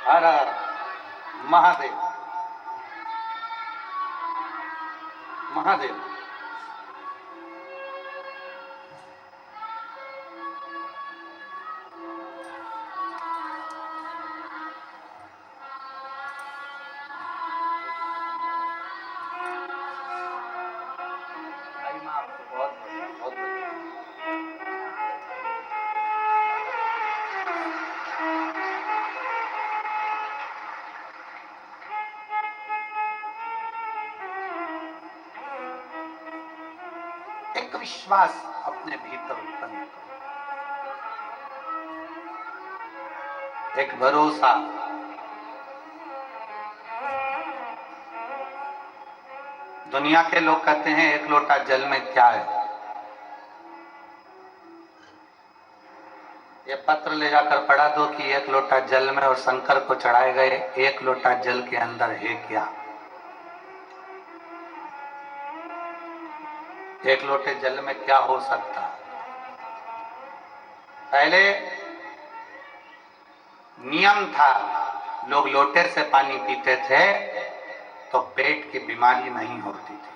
हर हर महादेव महादेव। भाई मैं आपको बहुत बहुत एक विश्वास अपने भीतर उत्पन्न करो, एक भरोसा। दुनिया के लोग कहते हैं एक लोटा जल में क्या है। ये पत्र ले जाकर पढ़ा दो कि एक लोटा जल में और शंकर को चढ़ाए गए एक लोटा जल के अंदर है क्या। एक लोटे जल में क्या हो सकता है। पहले नियम था, लोग लोटे से पानी पीते थे तो पेट की बीमारी नहीं होती थी,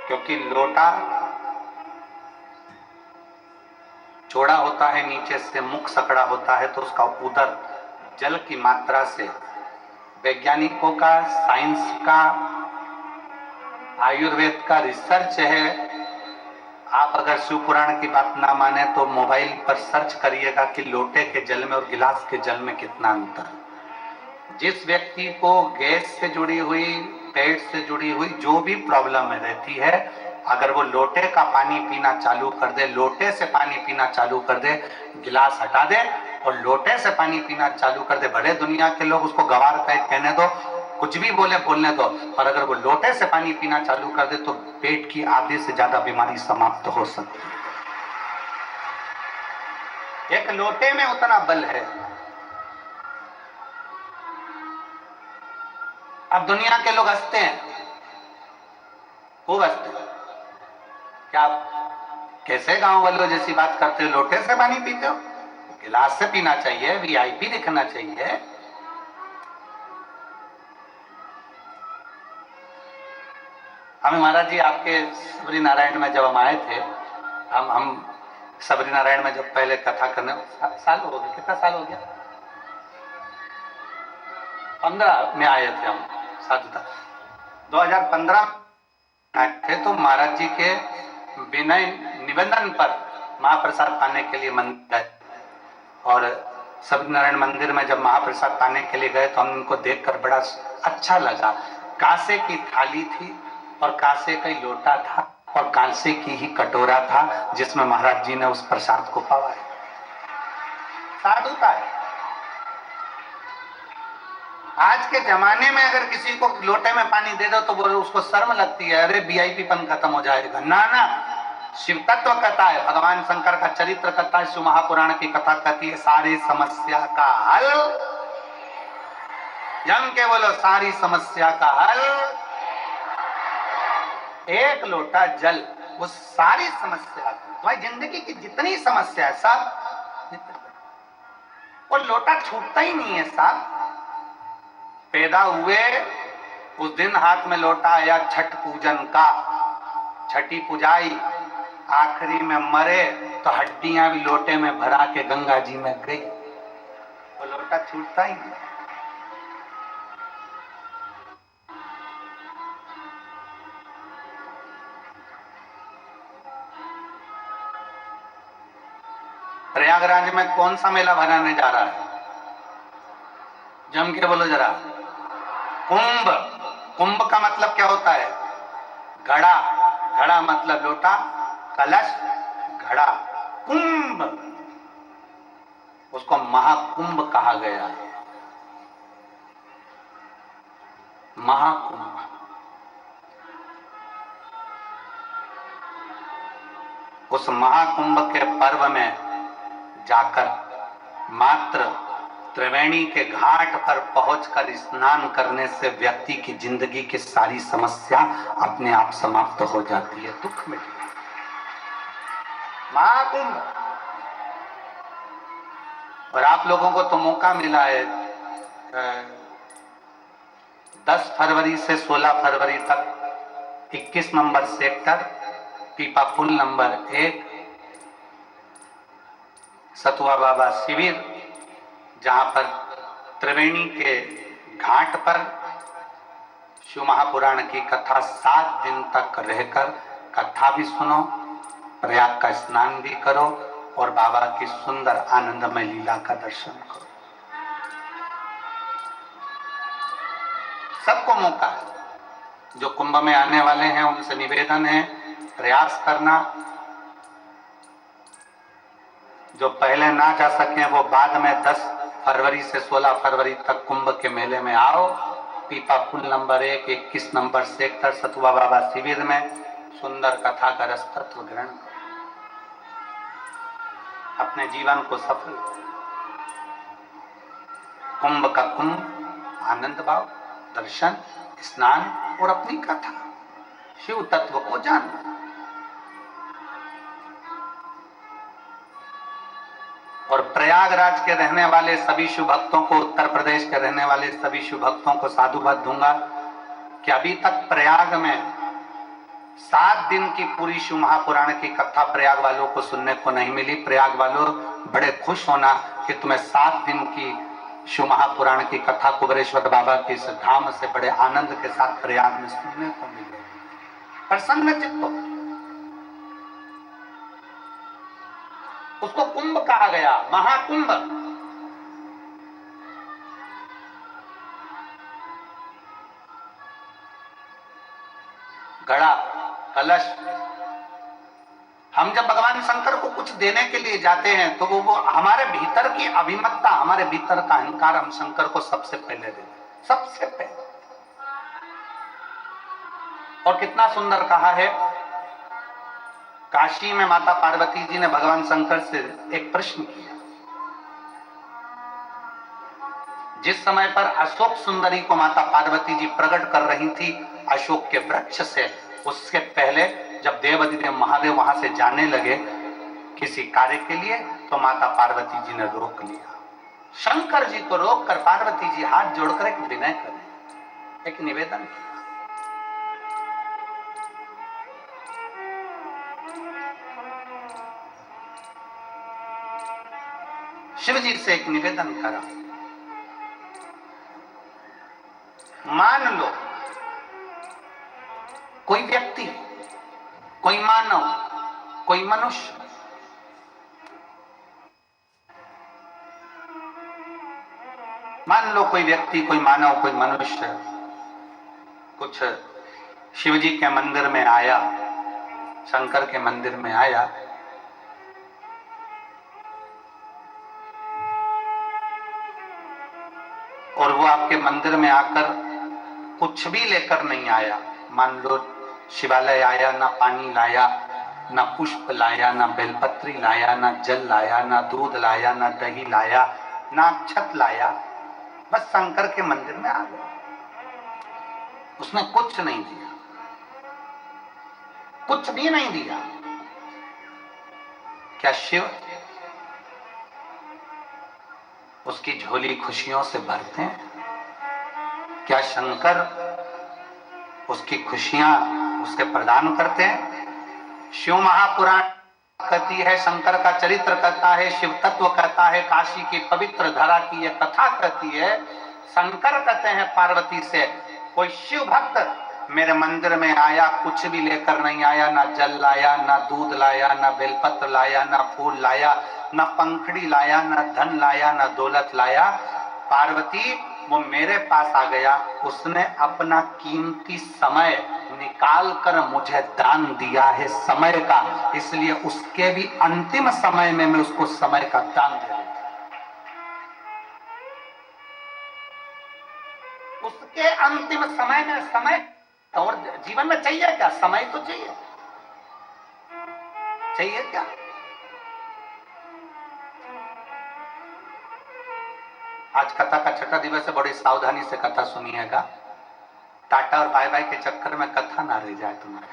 क्योंकि लोटा चौड़ा होता है, नीचे से मुख सकड़ा होता है, तो उसका उदर जल की मात्रा से, वैज्ञानिकों का, साइंस का, आयुर्वेद का रिसर्च है। आप अगर शिव पुराण की बात ना माने तो मोबाइल पर सर्च करिएगा कि लोटे के जल में और गिलास के जल में कितना अंतर है। जिस व्यक्ति को गैस से जुड़ी हुई, पेट से जुड़ी हुई जो भी प्रॉब्लम में रहती है, अगर वो लोटे का पानी पीना चालू कर दे, लोटे से पानी पीना चालू कर दे, गिलास हटा दे और लोटे से पानी पीना चालू कर दे, भले दुनिया के लोग उसको गवार कहने दो, कुछ भी बोलने दो, पर अगर वो लोटे से पानी पीना चालू कर दे तो पेट की आधे से ज्यादा बीमारी समाप्त हो सकती है। एक लोटे में उतना बल है। अब दुनिया के लोग हंसते हैं, खूब हंसते हैं। क्या आप कैसे गांव वालों जैसी बात करते हो, लोटे से पानी पीते हो? गिलास से पीना चाहिए, वीआईपी दिखना चाहिए। हमें महाराज जी आपके सबरी नारायण में जब हम आए थे, हम सबरी नारायण में जब पहले कथा करने, साल हो गया, कितना साल हो गया, 15 में आए थे हम साधुता। 2015 आए थे तो महाराज जी के विनय निवेदन पर महाप्रसाद पाने के लिए मंदिर गए, और सबरी नारायण मंदिर में जब महाप्रसाद पाने के लिए गए तो हम उनको देखकर बड़ा अच्छा लगा। कांसे की थाली थी और कांसे का लोटा था और कांसे की ही कटोरा था जिसमें महाराज जी ने उस प्रसाद को पवाया। साधुता है। आज के जमाने में अगर किसी को लोटे में पानी दे दो तो बोलो उसको शर्म लगती है, अरे वीआईपीपन खत्म हो जाएगा। ना ना, शिव तत्व कथा है, भगवान शंकर का चरित्र कथा है, शिव महापुराण की कथा कहती है सारी समस्या का हल। जम के बोलो सारी समस्या का हल एक लोटा जल। वो सारी समस्या, तुम्हारी जिंदगी की जितनी समस्या है सब, और लोटा छूटता ही नहीं है साहब। पैदा हुए उस दिन हाथ में लोटा आया छठ पूजन का, छठी पुजाई, आखिरी में मरे तो हड्डियां भी लोटे में भरा के गंगा जी में गई। वो लोटा छूटता ही नहीं। प्रयागराज में कौन सा मेला भराने जा रहा है? जम के बोलो जरा। कुंभ। कुंभ का मतलब क्या होता है? घड़ा। घड़ा मतलब लोटा, कलश, घड़ा, कुंभ। उसको महाकुंभ कहा गया है। महाकुंभ। उस महाकुंभ के पर्व में जाकर मात्र त्रिवेणी के घाट पर पहुंचकर स्नान करने से व्यक्ति की जिंदगी की सारी समस्या अपने आप समाप्त हो जाती है, दुख मिट जाता है। महाकुंभ। और आप लोगों को तो मौका मिला है 10 फरवरी से 16 फरवरी तक 21 नंबर सेक्टर, पीपा पुल नंबर 1, सतुआ बाबा शिविर, जहां पर त्रिवेणी के घाट पर शिव महापुराण की कथा 7 दिन तक रहकर कथा भी सुनो, प्रयाग का स्नान भी करो और बाबा की सुंदर आनंदमय लीला का दर्शन करो। सबको मौका है। जो कुंभ में आने वाले हैं उनसे निवेदन है प्रयास करना। जो पहले ना जा सके वो बाद में 10 फरवरी से 16 फरवरी तक कुंभ के मेले में आओ। पीपा पुल नंबर 1, 21 नंबर सेक्टर, सतुआ बाबा शिविर में सुंदर कथा का रस तत्व ग्रहण करो, अपने जीवन को सफल। कुंभ का कुंभ आनंद भाव, दर्शन, स्नान और अपनी कथा, शिव तत्व को जानना। और प्रयागराज के रहने वाले सभी शिव भक्तों को, उत्तर प्रदेश के रहने वाले सभी शिव भक्तों को साधुवाद दूंगा कि अभी तक प्रयाग में 7 दिन की पूरी शिव महापुराण की कथा प्रयाग वालों को सुनने को नहीं मिली। प्रयाग वालों बड़े खुश होना कि तुम्हें 7 दिन की शिव महापुराण की कथा कुबेरेश्वर बाबा के इस धाम से बड़े आनंद के साथ प्रयाग में सुनने को मिले। प्रसन्न चित्त, उसको कुंभ कहा गया, महाकुंभ। घड़ा, कलश, हम जब भगवान शंकर को कुछ देने के लिए जाते हैं तो वो हमारे भीतर की अभिमतता, हमारे भीतर का अहंकार हम शंकर को सबसे पहले देते, सबसे पहले। और कितना सुंदर कहा है, काशी में माता पार्वती जी ने भगवान शंकर से एक प्रश्न किया। जिस समय पर अशोक सुंदरी को माता पार्वती जी प्रकट कर रही थी अशोक के वृक्ष से, उसके पहले जब देवाधिदेव महादेव वहां से जाने लगे किसी कार्य के लिए, तो माता पार्वती जी ने रोक लिया। शंकर जी को रोक कर पार्वती जी हाथ जोड़कर एक विनय करें, एक निवेदन किया। शिव जी से एक निवेदन करा, मान लो कोई व्यक्ति, कोई मानव, कोई मनुष्य मान लो कोई व्यक्ति, कोई मानव, कोई मनुष्य कुछ शिव जी के मंदिर में आया, शंकर के मंदिर में आया, और वो आपके मंदिर में आकर कुछ भी लेकर नहीं आया। मान लो शिवालय आया, ना पानी लाया, ना पुष्प लाया, ना बेलपत्री लाया, ना जल लाया, ना दूध लाया, ना दही लाया, ना अक्षत लाया, बस शंकर के मंदिर में आ गया। उसने कुछ नहीं दिया, कुछ भी नहीं दिया। क्या शिव उसकी झोली खुशियों से भरते हैं? क्या शंकर उसकी खुशियां उसके प्रदान करते हैं? शिव महापुराण कहती है, शंकर का चरित्र कहता है, शिव तत्व कहता है, काशी की पवित्र धरा की यह कथा कहती है। शंकर कहते हैं पार्वती से, कोई शिव भक्त मेरे मंदिर में आया, कुछ भी लेकर नहीं आया, ना जल लाया, ना दूध लाया, ना बेलपत्र लाया, ना फूल लाया, ना पंखड़ी लाया, ना धन लाया, ना दौलत लाया। पार्वती वो मेरे पास आ गया, उसने अपना कीमती समय निकाल कर मुझे दान दिया है समय का, इसलिए उसके भी अंतिम समय में मैं उसको समय का दान दे दूं। उसके अंतिम समय में समय, और जीवन में चाहिए क्या? समय तो चाहिए, चाहिए क्या? आज कथा का छठा दिवस है, बड़ी सावधानी से कथा सुनिएगा। टाटा और बाय बाय के चक्कर में कथा ना रह जाए तुम्हारे,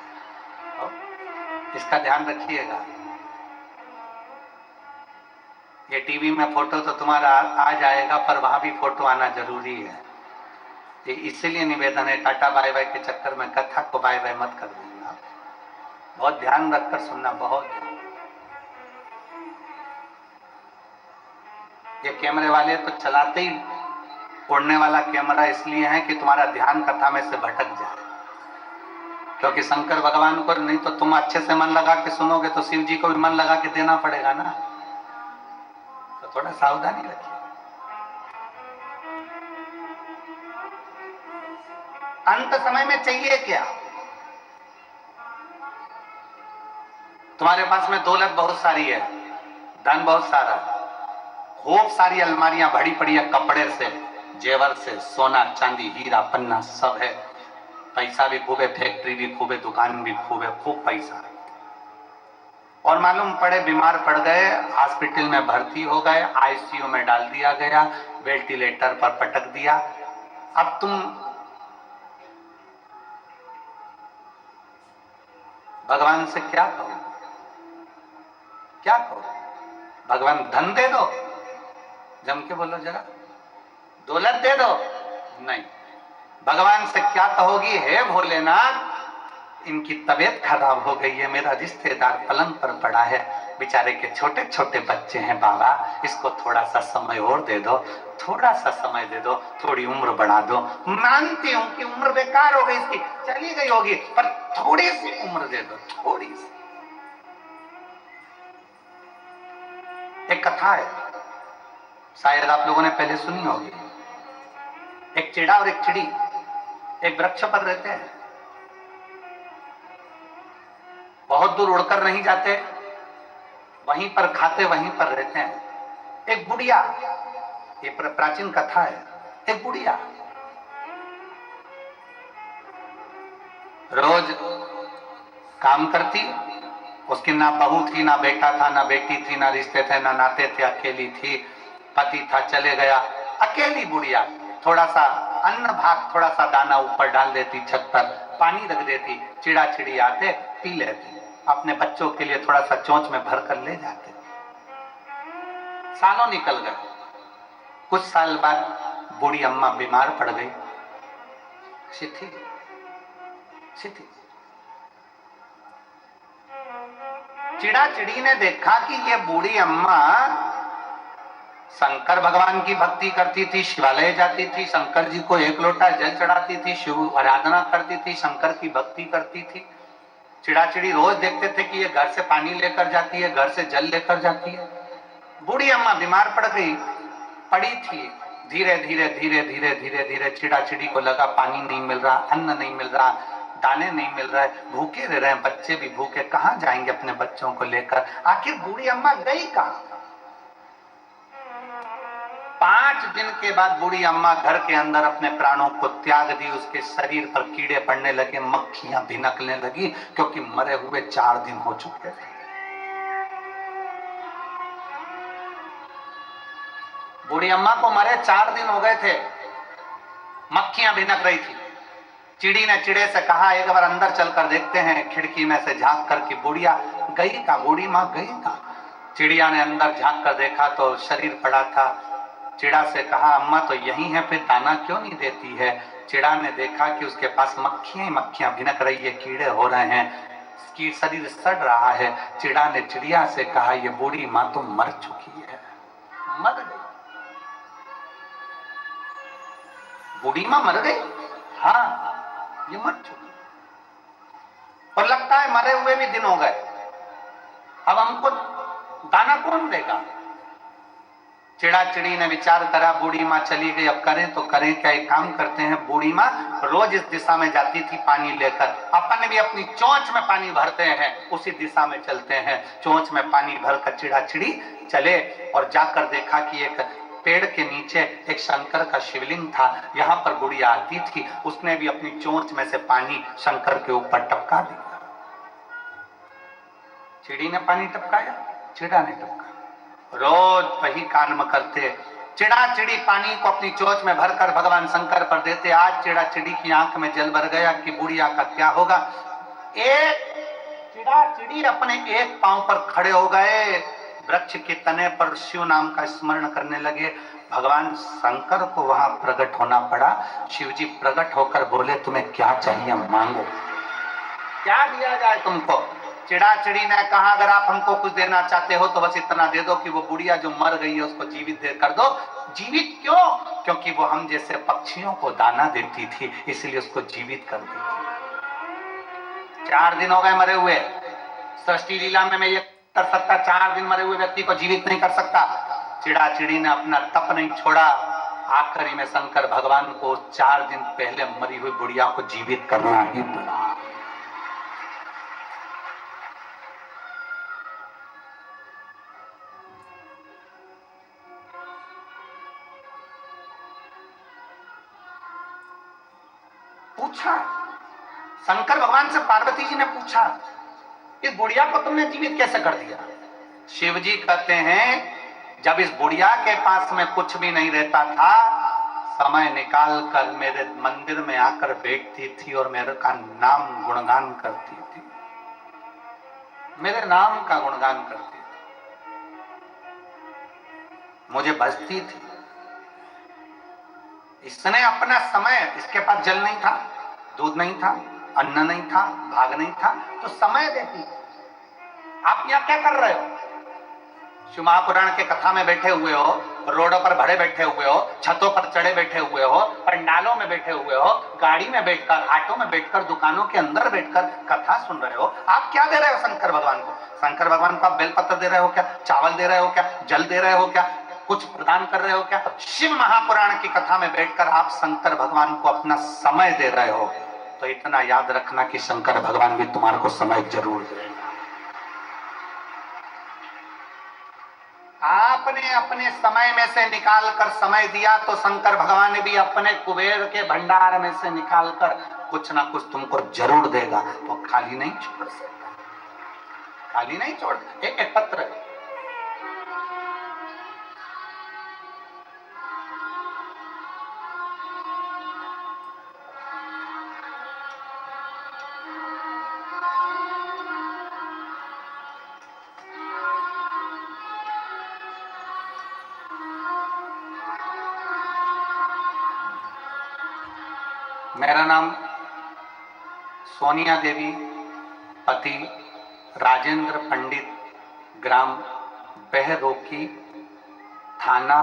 इसका ध्यान रखिएगा। ये टीवी में फोटो तो तुम्हारा आ जाएगा, पर वहां भी फोटो आना जरूरी है। ये इसीलिए निवेदन है, टाटा बाय बाय के चक्कर में कथा को बाय बाय मत कर देना। बहुत ध्यान रखकर सुनना, बहुत। ये कैमरे वाले तो चलाते ही उड़ने वाला कैमरा इसलिए है कि तुम्हारा ध्यान कथा में से भटक जाए, क्योंकि शंकर भगवान को नहीं तो तुम अच्छे से मन लगा के सुनोगे तो शिव जी को भी मन लगा के देना पड़ेगा ना, तो थोड़ा सावधानी रखिए। अंत समय में चाहिए क्या? तुम्हारे पास में दौलत बहुत सारी है, धन बहुत सारा, खूब सारी अलमारियां भरी पड़ी है कपड़े से, जेवर से, सोना चांदी हीरा पन्ना सब है, पैसा भी खूब है, फैक्ट्री भी खूब है, दुकान भी खूब है, खूब पैसा है। और मालूम पड़े बीमार पड़ गए, हॉस्पिटल में भर्ती हो गए, आईसीयू में डाल दिया गया, वेंटिलेटर पर पटक दिया। अब तुम भगवान से क्या कहो? क्या कहो? भगवान धन दे दो, जम के बोलो जरा, दौलत दे दो, नहीं। भगवान से क्या कहोगी? हे भोलेनाथ, इनकी तबीयत खराब हो गई है, मेरा रिश्तेदार पलंग पर पड़ा है, बेचारे के छोटे छोटे बच्चे हैं बाबा, इसको थोड़ा सा समय और दे दो, थोड़ा सा समय दे दो, थोड़ी उम्र बढ़ा दो। मानती हूं कि उम्र बेकार हो गई इसकी, चली गई होगी, पर थोड़ी सी उम्र दे दो, थोड़ी सी। एक कथा है, शायद आप लोगों ने पहले सुनी होगी। एक चिड़ा और एक चिड़ी एक वृक्ष पर रहते हैं, बहुत दूर उड़कर नहीं जाते, वहीं पर खाते वहीं पर रहते हैं। एक बुढ़िया, ये प्राचीन कथा है, एक बुढ़िया रोज काम करती, उसकी ना बहू थी, ना बेटा था, ना बेटी थी, ना रिश्ते थे, ना नाते थे, अकेली थी, पति था चले गया, अकेली बुढ़िया। थोड़ा सा अन्न भाग, थोड़ा सा दाना ऊपर डाल देती, छत पर पानी रख देती, चिड़ा चिड़ी आते पी लेते, अपने बच्चों के लिए थोड़ा सा चोंच में भर कर ले जाते। सालों निकल गए, कुछ साल बाद बूढ़ी अम्मा बीमार पड़ गई, शिथिल शिथिल। चिड़ा चिड़ी ने देखा कि ये बूढ़ी अम्मा शंकर भगवान की भक्ति करती थी, शिवालय जाती थी, शंकर जी को एक लोटा जल चढ़ाती थी, शिव आराधना करती थी, शंकर की भक्ति करती थी। चिड़ा चिड़ी रोज देखते थे कि ये घर से पानी लेकर जाती है, घर से जल लेकर जाती है। बूढ़ी अम्मा बीमार पड़ गई, पड़ी थी, धीरे धीरे धीरे धीरे धीरे धीरे चिड़ा चिड़ी को लगा पानी नहीं मिल रहा, अन्न नहीं मिल रहा, दाने नहीं मिल रहा है, भूखे रह रहे हैं, बच्चे भी भूखे, कहां जाएंगे अपने बच्चों को लेकर? आखिर बूढ़ी अम्मा गई कहां? 5 दिन के बाद बूढ़ी अम्मा घर के अंदर अपने प्राणों को त्याग दी। उसके शरीर पर कीड़े पड़ने लगे, मक्खियां भिनकने लगी, क्योंकि मरे हुए 4 दिन हो चुके थे। बूढ़ी अम्मा को मरे 4 दिन हो गए थे, मक्खियां भिनक रही थी। चिड़ी ने चिड़े से कहा, एक बार अंदर चलकर देखते हैं, खिड़की में से झांक कर कि बुढ़िया गई का, बूढ़ी माँ गई का। चिड़िया ने अंदर झांक कर देखा तो शरीर पड़ा था। चिड़ा से कहा, अम्मा तो यही है, फिर दाना क्यों नहीं देती है? चिड़ा ने देखा कि उसके पास मक्खियां मक्खियां भिनक रही है, कीड़े हो रहे हैं, की शरीर सड़ रहा है। चिड़ा ने चिड़िया से कहा, ये बूढ़ी माँ तो मर चुकी है, मर गई। बूढ़ी माँ मर गई? हाँ, ये मर चुकी, और लगता है मरे हुए भी दिन हो गए, अब हमको दाना कौन देगा? चिड़ा चिड़ी ने विचार करा, बूढ़ी माँ चली गई, अब करें तो करें क्या? एक काम करते हैं, बूढ़ी माँ रोज इस दिशा में जाती थी पानी लेकर, अपन भी अपनी चोंच में पानी भरते हैं, उसी दिशा में चलते हैं। चोंच में पानी भरकर चिड़ा चिड़ी चले और जाकर देखा कि एक पेड़ के नीचे एक शंकर का शिवलिंग था, यहाँ पर बुढ़िया आती थी। उसने भी अपनी चोंच में से पानी शंकर के ऊपर टपका दिया। चिड़ी ने पानी टपकाया, चिड़ा ने टपकाया, रोज वही कर्म करते। चिड़ा चिड़ी पानी को अपनी चोंच में भरकर भगवान शंकर पर देते। आज चिड़ा चिड़ी की आंख में जल भर गया कि बुढ़िया का क्या होगा। एक चिड़ा चिड़ी अपने एक पांव पर खड़े हो गए, वृक्ष के तने पर शिव नाम का स्मरण करने लगे। भगवान शंकर को वहां प्रकट होना पड़ा। शिव जी प्रकट होकर बोले, तुम्हें क्या चाहिए मांगो, क्या दिया जाए तुमको। चिड़ी ने कहा, अगर आप हमको कुछ देना चाहते हो तो बस इतना दे दो कि वो बुढ़िया जो मर गई है उसको जीवित कर दो। जीवित क्यों? क्योंकि वो हम जैसे पक्षियों को दाना देती थी, इसलिए उसको जीवित कर दी थी। 4 दिन हो गए मरे हुए। सृष्टि लीला में मैं ये कर सकता, 4 दिन मरे हुए व्यक्ति को जीवित नहीं कर सकता। चिड़ी ने अपना तप नहीं छोड़ा। आखिरी में शंकर भगवान को 4 दिन पहले मरी हुई बुढ़िया को जीवित करना ही पड़ा। पूछा शंकर भगवान से, पार्वती जी ने पूछा, इस बुढ़िया को तुमने जीवित कैसे कर दिया? शिव जी कहते हैं, जब इस बुढ़िया के पास में कुछ भी नहीं रहता था, समय निकाल कर मेरे मंदिर में आकर बैठती थी और मेरे का नाम गुणगान करती थी, मेरे नाम का गुणगान करती थी, मुझे बजती थी। इसने अपना समय, इसके पास जल नहीं था, दूध नहीं था, अन्न नहीं था, भाग नहीं था, तो समय देती। आप यहां क्या कर रहे हो? शिव महापुराण के कथा में बैठे हुए हो, रोडों पर भरे बैठे हुए हो, छतों पर चढ़े बैठे हुए हो, पंडालों में बैठे हुए हो, गाड़ी में बैठकर, ऑटो में बैठकर, दुकानों के अंदर बैठकर कथा सुन रहे हो। आप क्या दे रहे हो शंकर भगवान को? शंकर भगवान को आप बेलपत्र दे रहे हो क्या? चावल दे रहे हो क्या? जल दे रहे हो क्या? कुछ प्रदान कर रहे हो क्या? शिव महापुराण की कथा में बैठकर आप शंकर भगवान को अपना समय दे रहे हो। तो इतना याद रखना कि शंकर भगवान भी तुम्हारे को समय जरूर देगा। आपने अपने समय में से निकाल कर समय दिया तो शंकर भगवान ने भी अपने कुबेर के भंडार में से निकाल कर कुछ ना कुछ तुमको जरूर देगा। तो खाली नहीं छोड़ सकता, खाली नहीं छोड़। एक पत्र है, मेरा नाम सोनिया देवी, पति राजेंद्र पंडित, ग्राम बहरोकी, थाना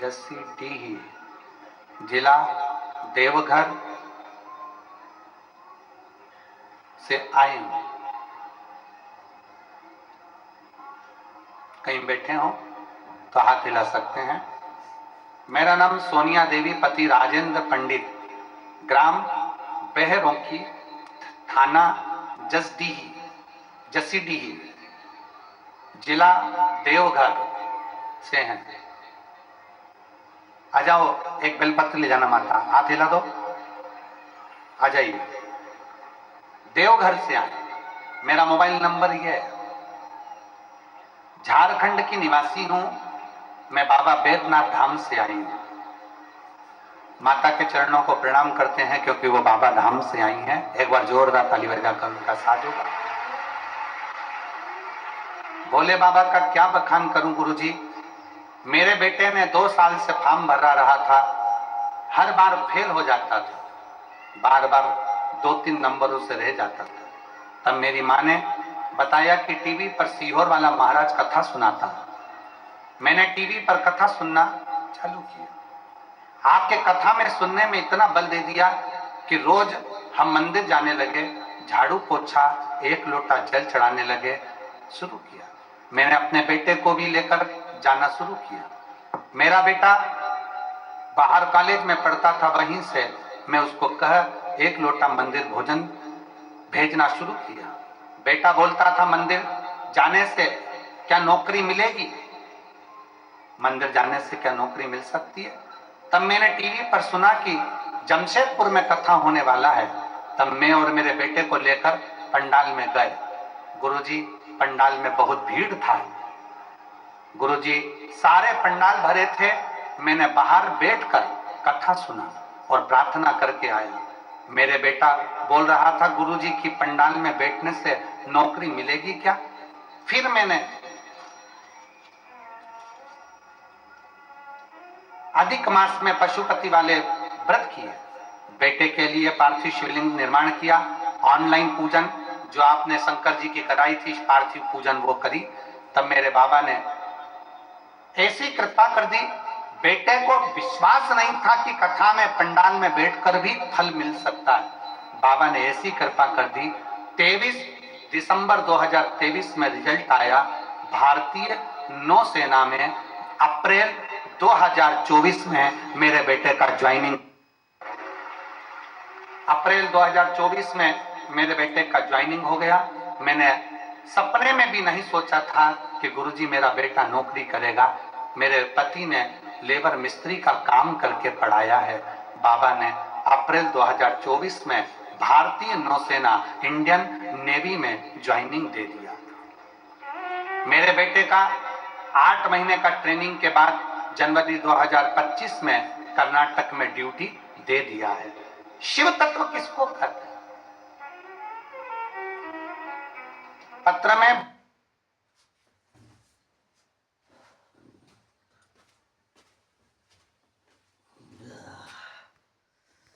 जसीडीह, जिला देवघर से आए हूं। कहीं बैठे हो तो हाथ हिला सकते हैं। मेरा नाम सोनिया देवी, पति राजेंद्र पंडित, ग्राम बहरोकी, थाना जसीडीह, जिला देवघर से हैं। आ जाओ, एक बेलपत्र ले जाना माता, हाथ हिला दो, आ जाइए। देवघर से आए। मेरा मोबाइल नंबर ये है। झारखंड की निवासी हूं मैं, बाबा बैद्यनाथ धाम से आई हूं। माता के चरणों को प्रणाम करते हैं क्योंकि वो बाबा धाम से आई हैं। एक बार जोरदार ताली बजाकर उनका साथ होगा। भोले बाबा का क्या बखान करूं गुरुजी। मेरे बेटे ने 2 साल से फॉर्म भरा रहा था, हर बार फेल हो जाता था, बार बार 2-3 नंबरों से रह जाता था। तब मेरी माँ ने बताया कि टीवी पर सीहोर वाला महाराज कथा सुनाता है। मैंने टीवी पर कथा सुनना चालू किया। आपके कथा में सुनने में इतना बल दे दिया कि रोज हम मंदिर जाने लगे, झाड़ू पोछा, 1 लोटा जल चढ़ाने लगे, शुरू किया। मैंने अपने बेटे को भी लेकर जाना शुरू किया। मेरा बेटा बाहर कॉलेज में पढ़ता था, वहीं से मैं उसको कह 1 लोटा मंदिर भोजन भेजना शुरू किया। बेटा बोलता था, मंदिर जाने से क्या नौकरी मिलेगी? मंदिर जाने से क्या नौकरी मिल सकती है? तब मैंने टीवी पर सुना कि जमशेदपुर में कथा होने वाला है। तब मैं और मेरे बेटे को लेकर पंडाल में गए। गुरुजी, पंडाल में बहुत भीड़ था। गुरुजी, सारे पंडाल भरे थे। मैंने बाहर बैठकर कथा सुना और प्रार्थना करके आया। मेरे बेटा बोल रहा था, गुरुजी की पंडाल में बैठने से नौकरी मिलेगी क्या? फिर मैंने अधिक मास में पशुपति वाले व्रत किए, बेटे के लिए पार्थिव शिवलिंग निर्माण किया, ऑनलाइन पूजन जो आपने शंकर जी की कराई थी पार्थिव पूजन वो करी। तब मेरे बाबा ने ऐसी कृपा कर दी, बेटे को विश्वास नहीं था कि कथा में पंडाल में बैठकर भी फल मिल सकता है। बाबा ने ऐसी कृपा कर दी, 23 दिसंबर 2023 में रिजल्ट आया, भारतीय नौसेना में अप्रैल 2024 में मेरे बेटे का ज्वाइनिंग, अप्रैल 2024 में मेरे बेटे का ज्वाइनिंग हो गया। मैंने सपने में भी नहीं सोचा था कि गुरुजी मेरा बेटा नौकरी करेगा। मेरे पति ने लेबर मिस्त्री का काम करके पढ़ाया है। बाबा ने अप्रैल 2024 में भारतीय नौसेना इंडियन नेवी में ज्वाइनिंग दे दिया। मेरे बेटे का 8 महीने का ट्रेनिंग के बाद जनवरी 2025 में कर्नाटक में ड्यूटी दे दिया है। शिव तत्व किसको कहते हैं? पत्र में